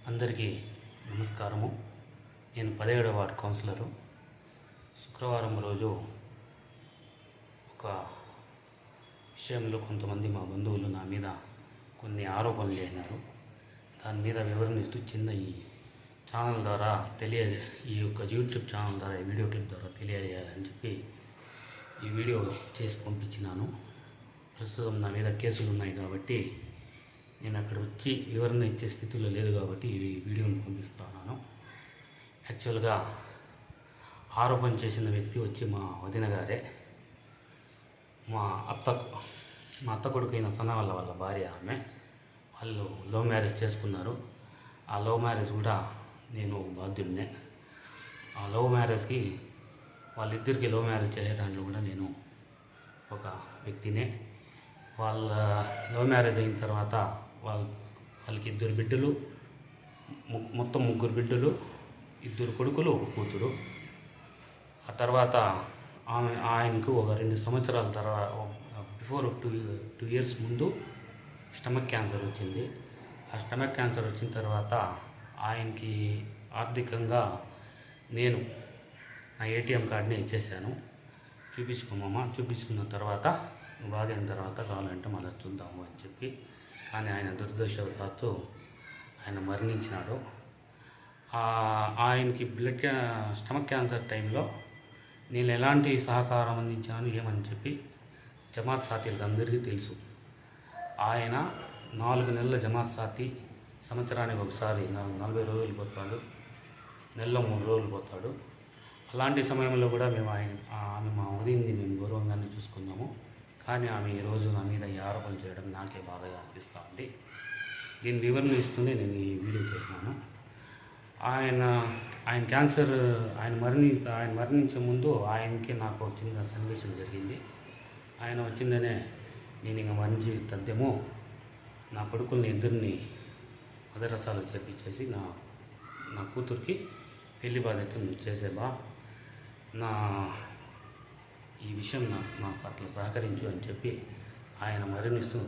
అందరికీ నమస్కారము. నేను 17వ వార్డు కౌన్సిలరు. శుక్రవారం రోజు ఒక విషయంలో కొంతమంది మా బంధువులు నా మీద కొన్ని ఆరోపణలు చేసినారు. దాని మీద వివరణ ఇస్తూ చిన్న ఈ ఛానల్ ద్వారా ఈ యొక్క యూట్యూబ్ ఛానల్ ద్వారా ఈ వీడియో క్లిప్ ద్వారా తెలియజేయాలని చెప్పి ఈ వీడియో చేసి పంపించినాను. ప్రస్తుతం నా మీద కేసులు ఉన్నాయి కాబట్టి నేను అక్కడ వచ్చి వివరణ ఇచ్చే స్థితిలో లేదు కాబట్టి ఈ వీడియోని పంపిస్తున్నాను. యాక్చువల్గా ఆరోపణ చేసిన వ్యక్తి వచ్చి మా వదిన గారే. మా అత్త కొడుకైన సన వాళ్ళ భార్య ఆమె. వాళ్ళు లవ్ మ్యారేజ్ చేసుకున్నారు. ఆ లవ్ మ్యారేజ్ కూడా నేను బాధ్యుడినే. ఆ లవ్ మ్యారేజ్కి వాళ్ళిద్దరికి లవ్ మ్యారేజ్ చేసే దాంట్లో కూడా నేను ఒక వ్యక్తినే. వాళ్ళ లవ్ మ్యారేజ్ అయిన తర్వాత వాళ్ళకి 2 బిడ్డలు, మొత్తం 3 బిడ్డలు, 2 కొడుకులు, 1 కూతురు. ఆ తర్వాత ఆయనకు ఒక 2 సంవత్సరాల తర్వాత బిఫోర్ 2 ఇయర్స్ ముందు స్టమక్ క్యాన్సర్ వచ్చింది. ఆ స్టమక్ క్యాన్సర్ వచ్చిన తర్వాత ఆయనకి ఆర్థికంగా నేను నా ఏటీఎం కార్డుని ఇచ్చేసాను. చూపించుకోమమ్మా, చూపించుకున్న తర్వాత బాగైన తర్వాత కావాలంటే మళ్ళీ చూద్దాము అని చెప్పి. కానీ ఆయన దురదృష్టవశాత్తు ఆయన మరణించినాడు. ఆయనకి స్టమక్ క్యాన్సర్ టైంలో నేను ఎలాంటి సహకారం అందించాను ఏమని చెప్పి జమాత్ సాథీలకు అందరికీ తెలుసు. ఆయన 4 నెలల జమాత్ సాథీ, సంవత్సరానికి ఒకసారి 40 రోజులు పోతాడు, నెలలో 3 రోజులు పోతాడు. అలాంటి సమయంలో కూడా ఆమె మా వదిన్ని మేము గౌరవంగానే చూసుకున్నాము. కానీ ఆమె ఈరోజు నా మీద ఈ ఆరోపణ చేయడం నాకే బాధగా అనిపిస్తూ ఉంది. దీని వివరణ ఇస్తూనే నేను ఈ వీడియో చేసినాను. ఆయన క్యాన్సర్ ఆయన మరణించే ముందు ఆయనకి నాకు చిన్న సన్నివేశం జరిగింది. ఆయన వచ్చిందనే నేను ఇంకా మరణించి తద్దేమో నా కొడుకుల్ని 2 మదరసాలు చేర్పించేసి నా కూతురికి పెళ్లి బాధ్యత నువ్వు చేసేబా, ఈ విషయం నాకు అట్లా సహకరించు అని చెప్పి ఆయన మరణిస్తూ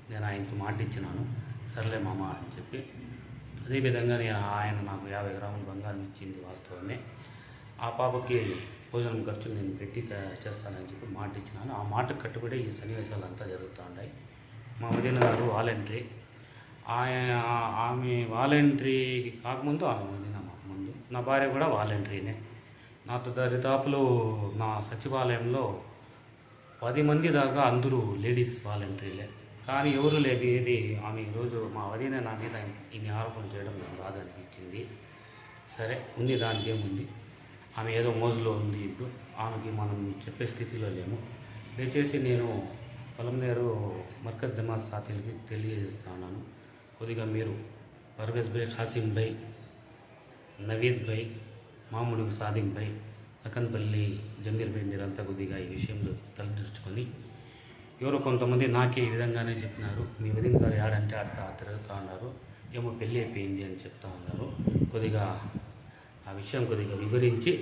నేను ఆయనకి మాట ఇచ్చినాను. సర్లే మామ అని చెప్పి. అదేవిధంగా ఆయన నాకు 50 గ్రాముల బంగారం ఇచ్చింది వాస్తవమే. ఆ పాపకి భోజనం ఖర్చులు నేను పెట్టి చేస్తానని చెప్పి మాట ఇచ్చినాను. ఆ మాటకు కట్టుబడి ఈ సన్నివేశాలు అంతా జరుగుతూ ఉన్నాయి. మా వదిన గారు వాలంటరీ. ఆమె వాలంటరీకి కాకముందు ఆమె వదిన ముందు. నా భార్య కూడా వాలంటరీనే. నాతో దరిదాపులో నా సచివాలయంలో 10 మంది దాకా అందరూ లేడీస్ వాలంటరీలే. కానీ ఎవరు లేదు ఏది ఆమె ఈరోజు మా వదిన నా మీద ఇన్ని ఆరోపణలు చేయడం నాకు బాధ అనిపించింది. సరే ఉంది, దానికి ఏముంది, ఆమె ఏదో మోజులో ఉంది. ఇప్పుడు ఆమెకి మనం చెప్పే స్థితిలో లేము. దయచేసి నేను పొలంనేరు మర్కజ్ జమాత్ సాథీలకి తెలియజేస్తున్నాను. కొద్దిగా మీరు పర్వేజ్ భాయ్, ఖాసిం భాయ్, నవీద్ భాయ్, మామూలు సాదిక్ భాయ్, అకన్పల్లి జమీర్ భాయ్, మీరంతా కొద్దిగా ఈ విషయంలో తలదూర్చుకొని, ఎవరో కొంతమంది నాకే ఈ విధంగానే చెప్పినారు. మీ వదిన గారు ఏడంటే ఆడతా తిరుగుతూ ఉన్నారు, ఏమో పెళ్ళి అయిపోయింది అని చెప్తా ఉన్నారు. కొద్దిగా ఆ విషయం కొద్దిగా వివరించి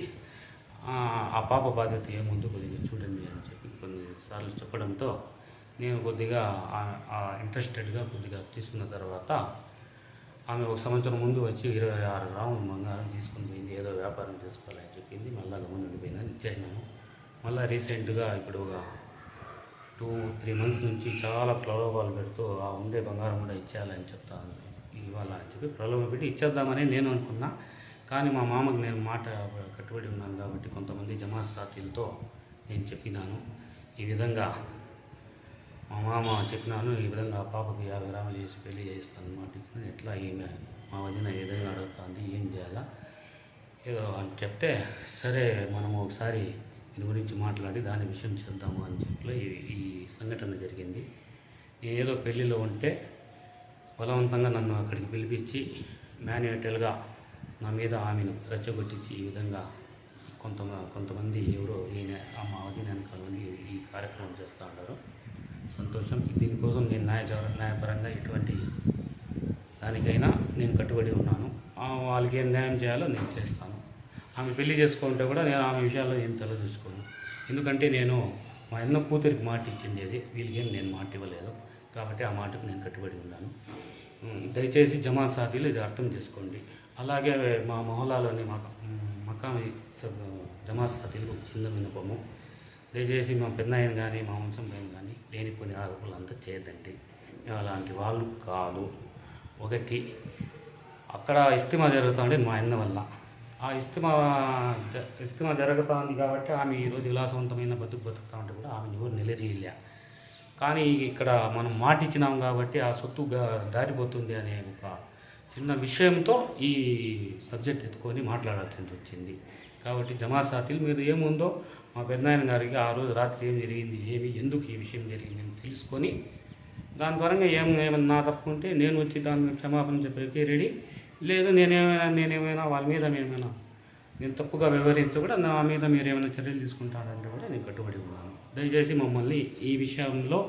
ఆ పాప బాధ్యత ఏముందో కొద్దిగా చూడండి అని చెప్పి కొన్నిసార్లు చెప్పడంతో నేను కొద్దిగా ఇంట్రెస్టెడ్గా కొద్దిగా తీసుకున్న తర్వాత ఆమె 1 సంవత్సరం ముందు వచ్చి 26 గ్రాముల బంగారం తీసుకుని పోయింది. ఏదో వ్యాపారం చేసుకోవాలని చెప్పింది. మళ్ళీ గమని ఉండిపోయిందని ఇచ్చేసినాను. మళ్ళీ రీసెంట్గా ఇప్పుడు ఒక 2-3 మంత్స్ నుంచి చాలా ప్రలోభాలు పెడుతూ ఆ ఉండే బంగారం కూడా ఇచ్చేయాలని చెప్తాను, ఇవ్వాలని చెప్పి ప్రలోభం పెట్టి ఇచ్చేద్దామని నేను అనుకున్నా. కానీ మా మామకు నేను మాట కట్టుబడి ఉన్నాను కాబట్టి కొంతమంది జమాత్ సాథీలతో నేను చెప్పినాను. ఈ విధంగా మా మామ చెప్పినాను, ఈ విధంగా ఆ పాపకి 50 గ్రాములు చేసి పెళ్లి చేస్తాను మాట ఇస్తున్నాను. ఎట్లా ఈమె మా వదిన ఈ విధంగా అడుగుతుంది, ఏం చేయాలా ఏదో అని చెప్తే, సరే మనం ఒకసారి దీని గురించి మాట్లాడి దాని విషయం చేద్దాము అని చెప్పి ఈ సంఘటన జరిగింది. నేను ఏదో పెళ్ళిలో ఉంటే బలవంతంగా నన్ను అక్కడికి పిలిపించి మాన్యువల్గా నా మీద ఆమెను రెచ్చగొట్టించి ఈ విధంగా కొంతమంది ఎవరో మా వదిన వెనకాల ఈ కార్యక్రమం చేస్తూ ఉంటారు. సంతోషం. దీనికోసం నేను న్యాయపరంగా ఎటువంటి దానికైనా నేను కట్టుబడి ఉన్నాను. వాళ్ళకి ఏం న్యాయం చేయాలో నేను చేస్తాను. ఆమె పెళ్లి చేసుకుంటే కూడా నేను ఆమె విషయాల్లో ఏం తలదూచుకోను. ఎందుకంటే నేను మా కూతురికి మాట ఇచ్చింది అది, వీళ్ళకేం నేను మాట ఇవ్వలేదు కాబట్టి ఆ మాటకు నేను కట్టుబడి ఉన్నాను. దయచేసి జమాత్ సాథీలు ఇది అర్థం చేసుకోండి. అలాగే మా మొహల్లాలోని మకాం జమాత్ సాథీలకు ఒక చిన్న విన్నపము, దయచేసి మా పెద్దనాయన కానీ మా వంశం పైన కానీ లేనిపోని ఆరోపణలు అంతా చేయద్దండి. మేము అలాంటి వాళ్ళు కాదు. ఒకటి, అక్కడ ఇస్తిమా జరుగుతుంది మా అన్న వల్ల. ఆ ఇస్తిమా జరుగుతుంది కాబట్టి ఆమె ఈరోజు విలాసవంతమైన బతుకుతా ఉంటే కూడా ఆమె ఎవరు నిలదీయలే. కానీ ఇక్కడ మనం మాట ఇచ్చినాం కాబట్టి ఆ సొత్తు దారిపోతుంది అనే ఒక చిన్న విషయంతో ఈ సబ్జెక్ట్ ఎత్తుకొని మాట్లాడాల్సి వచ్చింది. కాబట్టి జమాత్ సాథీలు మీరు ఏముందో మా పెద్దనాయన గారికి ఆ రోజు రాత్రి ఏం జరిగింది, ఎందుకు ఈ విషయం జరిగింది అని తెలుసుకొని దాని పరంగా ఏమన్నా నా తప్పుకుంటే నేను వచ్చి దాన్ని క్షమాపణ చెప్పేకి రెడీ. లేదు నేనేమైనా వాళ్ళ మీద నేను తప్పుగా వ్యవహరిస్తే కూడా నా మీద మీరు ఏమైనా చర్యలు తీసుకుంటారంటే కూడా నేను కట్టుబడి ఉన్నాను. దయచేసి మమ్మల్ని ఈ విషయంలో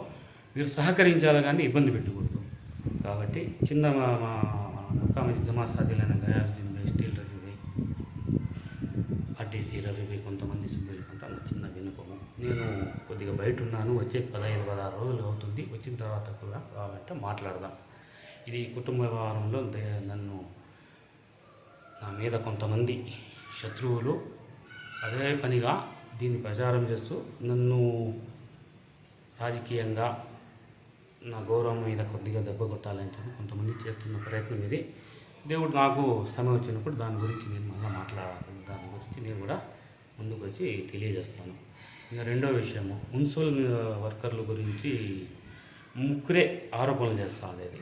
మీరు సహకరించాలి కానీ ఇబ్బంది పెట్టకూడదు. కాబట్టి చిన్న మా జమాత్ సాథీలైన గయాసుద్దీన్ భాయ్, స్టీల్ రఫీ భాయ్, ఆర్టీసీ రఫీ భాయ్, కొంతమంది సభ్యులకంతా చిన్న విన్నపము. నేను కొద్దిగా బయట ఉన్నాను, వచ్చే 15-16 రోజులు అవుతుంది. వచ్చిన తర్వాత కూడా కావాలంటే మాట్లాడదాం. ఇది కుటుంబ వ్యవహారంలో నా మీద కొంతమంది శత్రువులు అదే పనిగా దీన్ని ప్రచారం చేస్తూ నన్ను రాజకీయంగా నా గౌరవం మీద కొద్దిగా దెబ్బ కొట్టాలని చెప్పి కొంతమంది చేస్తున్న ప్రయత్నం ఇది. దేవుడు నాకు సమయం వచ్చినప్పుడు దాని గురించి నేను మళ్ళీ మాట్లాడాలి. దాని గురించి నేను కూడా ముందుకు వచ్చి తెలియజేస్తాను. ఇంకా రెండో విషయము, మున్సిపల్ వర్కర్ల గురించి ముగ్గురే ఆరోపణలు చేస్తూ ఉండేది.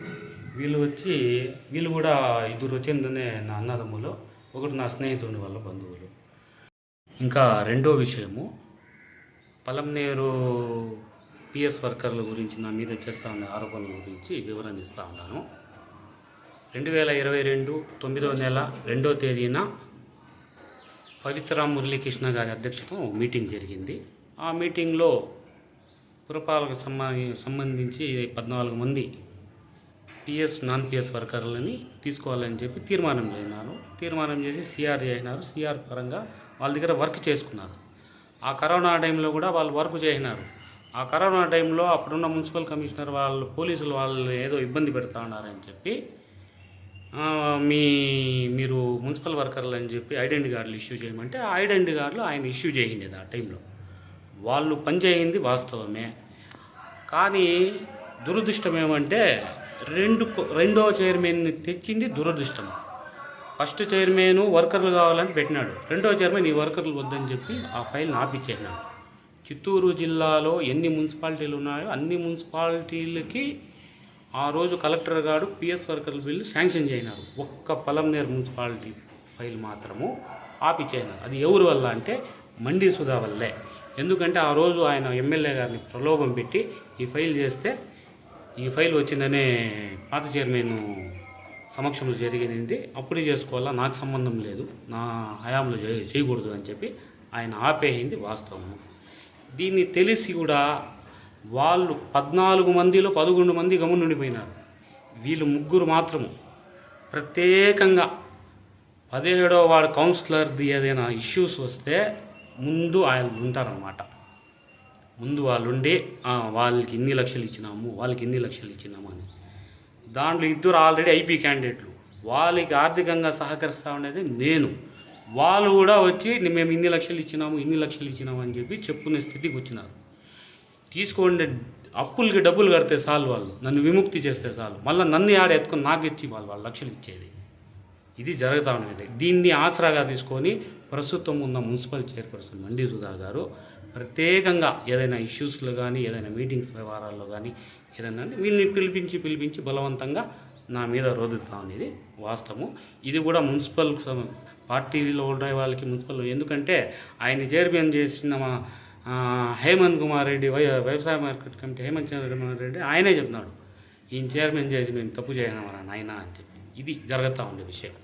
వీళ్ళు కూడా ఇద్దరు వచ్చిందనే నా అన్నదమ్ములు, ఒకటి నా స్నేహితుడి వాళ్ళ బంధువులు. ఇంకా రెండో విషయము, పలంనేరు పిఎస్ వర్కర్ల గురించి నా మీద చేస్తూ ఉన్న ఆరోపణల గురించి వివరణ ఇస్తూ ఉన్నాను. 2022 9వ నెల 2వ తేదీన పవిత్ర మురళీకృష్ణ గారి అధ్యక్షతన మీటింగ్ జరిగింది. ఆ మీటింగ్లో పురపాలకు సంబంధించి 14 మంది పిఎస్ నాన్ పిఎస్ వర్కర్లని తీసుకోవాలని చెప్పి తీర్మానం చేసి సిఆర్ చేసినారు. సిఆర్ పరంగా వాళ్ళ దగ్గర వర్క్ చేసుకున్నారు. ఆ కరోనా టైంలో కూడా వాళ్ళు వర్క్ చేసినారు. ఆ కరోనా టైంలో అప్పుడున్న మున్సిపల్ కమిషనర్ పోలీసులు వాళ్ళు ఏదో ఇబ్బంది పెడతా ఉన్నారని చెప్పి మీరు మున్సిపల్ వర్కర్లు అని చెప్పి ఐడెంటిటీ కార్డులు ఇష్యూ చేయమంటే ఆ ఐడెంటిటీ కార్డులు ఆయన ఇష్యూ చేయండి. ఆ టైంలో వాళ్ళు పనిచేయింది వాస్తవమే. కానీ దురదృష్టం ఏమంటే రెండో చైర్మన్ని తెచ్చింది దురదృష్టం. ఫస్ట్ చైర్మన్ వర్కర్లు కావాలని పెట్టినాడు, రెండో చైర్మన్ ఈ వర్కర్లు వద్దని చెప్పి ఆ ఫైల్ని ఆపిచ్చేసినాడు. చిత్తూరు జిల్లాలో ఎన్ని మున్సిపాలిటీలు ఉన్నాయో అన్ని మున్సిపాలిటీలకి ఆ రోజు కలెక్టర్ గారు పిఎస్ వర్కర్ల బిల్లు శాంక్షన్ చేసినారు. ఒక్క పలంనేరు మున్సిపాలిటీ ఫైల్ మాత్రము ఆపిచ్చేసినారు. అది ఎవరి వల్ల అంటే మండి సుధా వల్లే. ఎందుకంటే ఆ రోజు ఆయన ఎమ్మెల్యే గారిని ప్రలోభం పెట్టి ఈ ఫైల్ చేస్తే ఈ ఫైల్ వచ్చిందనే పాత చైర్మన్ సమక్షంలో జరిగింది. అప్పుడే చేసుకోవాలా, నాకు సంబంధం లేదు, నా హయాంలో చేయకూడదు అని చెప్పి ఆయన ఆపేయింది వాస్తవము. దీన్ని తెలిసి కూడా వాళ్ళు 14 మందిలో 11 మంది గమనుండిపోయినారు. వీళ్ళు ముగ్గురు మాత్రము ప్రత్యేకంగా 17వ వార్డు కౌన్సిలర్ది ఏదైనా ఇష్యూస్ వస్తే ముందు ఆయన ఉంటారన్నమాట. ముందు వాళ్ళు ఉండి వాళ్ళకి ఇన్ని లక్షలు ఇచ్చినాము అని. దాంట్లో ఇద్దరు ఆల్రెడీ ఐపీ క్యాండిడేట్లు, వాళ్ళకి ఆర్థికంగా సహకరిస్తూ ఉండేది నేను. వాళ్ళు కూడా వచ్చి మేము ఇన్ని లక్షలు ఇచ్చినాము అని చెప్పి చెప్పుకునే స్థితికి వచ్చినారు. తీసుకోండి, అప్పులకి డబ్బులు కడితే చాలు, వాళ్ళు నన్ను విముక్తి చేస్తే చాలు, మళ్ళీ నన్ను ఆడ ఎత్తుకొని నాకు ఇచ్చి వాళ్ళు లక్షలు ఇచ్చేది. ఇది జరుగుతూ ఉండేది. దీన్ని ఆసరాగా తీసుకొని ప్రస్తుతం ఉన్న మున్సిపల్ చైర్పర్సన్ మండి సుధా గారు ప్రత్యేకంగా ఏదైనా ఇష్యూస్లో కానీ ఏదైనా మీటింగ్స్ వ్యవహారాల్లో కానీ ఏదైనా వీళ్ళని పిలిపించి బలవంతంగా నా మీద రోదుతా అనేది వాస్తవం. ఇది కూడా మున్సిపల్ పార్టీలో ఉండే వాళ్ళకి మున్సిపల్, ఎందుకంటే ఆయన చైర్మన్ చేసిన హేమంత్ కుమార్ రెడ్డి వ్యవసాయ మార్కెట్ కమిటీ హేమంత్ కుమార్ రెడ్డి ఆయనే చెప్తున్నాడు, ఈయన చైర్మన్ చేసి మేము తప్పు చేయనమరా నాయన అని చెప్పి. ఇది జరుగుతూ ఉండే విషయం.